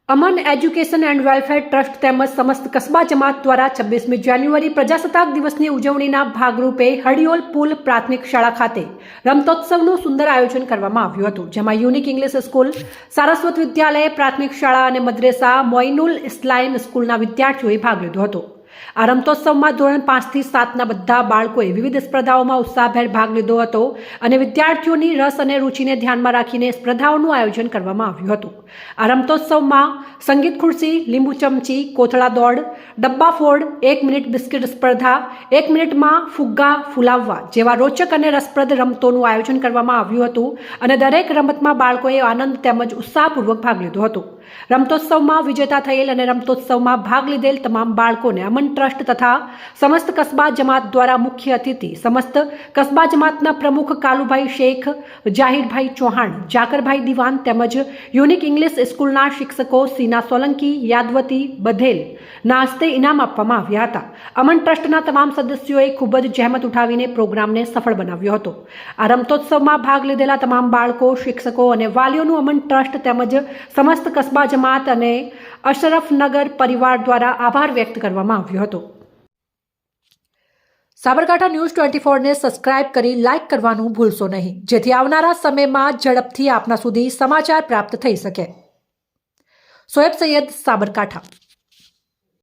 Aman education and welfare trust તેમજ સમસ્ત કસ્બા જમાત દ્વારા 26મી જાન્યુઆરી પ્રજાસત્તાક દિવસની ઉજવણીના ભાગરૂપે હડિયોલ પુલ પ્રાથમિક શાળા ખાતે રમતોત્સવનું સુંદર આયોજન કરવામાં આવ્યું હતું, જેમાં યુનિક ઇંગ્લિશ સ્કૂલ, સારસ્વત વિદ્યાલય પ્રાથમિક શાળા અને મદ્રેસા મોઇનુલ ઇસ્લામ સ્કૂલના વિદ્યાર્થીઓએ ભાગ લીધો હતો। આ રમતોત્સવમાં ધોરણ 5 થી 7ના બધા બાળકોએ વિવિધ સ્પર્ધાઓમાં ઉત્સાહભેર ભાગ લીધો હતો અને વિદ્યાર્થીઓની રસ અને રુચિને ધ્યાનમાં રાખીને સ્પર્ધાઓનું આયોજન કરવામાં આવ્યું હતું। આ રમતોત્સવમાં સંગીત ખુરશી, લીંબુ ચમચી, કોથળા દોડ, ડબ્બા ફોડ, 1 મિનિટ બિસ્કિટ સ્પર્ધા, 1 મિનિટમાં ફુગ્ગા ફૂલાવવા જેવા રોચક અને રસપ્રદ રમતોનું આયોજન કરવામાં આવ્યું હતું અને દરેક રમતમાં બાળકોએ આનંદ તેમજ ઉત્સાહપૂર્વક ભાગ લીધો હતો। રમતોત્સવમાં વિજેતા થયેલ અને રમતોત્સવમાં ભાગ લીધેલ તમામ બાળકોને અમન ટ્રસ્ટ તથા સમસ્ત કસ્બા જમાત દ્વારા મુખ્ય અતિથિ સમસ્ત કસ્બા જમાતના પ્રમુખ કાલુભાઈ શેખ, જાહિરભાઈ ચૌહાણ, જાકરભાઈ દિવાન તેમજ યુનિક ઇંગ્લિશ સ્કૂલના શિક્ષકો સીના સોલંકી, યાદવતી બધેલ ના હસ્તે ઇનામ આપવામાં આવ્યા હતા। અમન ટ્રસ્ટના તમામ સદસ્યોએ ખૂબ જ જહેમત ઉઠાવીને પ્રોગ્રામને સફળ બનાવ્યો હતો। આ રમતોત્સવમાં ભાગ લીધેલા તમામ બાળકો, શિક્ષકો અને વાલીઓનું અમન ટ્રસ્ટ તેમજ સમસ્ત કસ્બા જમાત અને અશરફનગર પરિવાર દ્વારા આભાર વ્યક્ત કરવામાં આવ્યો હતો। સાબરકાંઠા ન્યૂઝ 24ને સબસ્ક્રાઇબ કરી લાઇક કરવાનું ભૂલશો નહીં, જેથી આવનારા સમયમાં ઝડપથી આપના સુધી સમાચાર પ્રાપ્ત થઈ શકે। સોએબ સૈયદ, સાબરકાંઠા।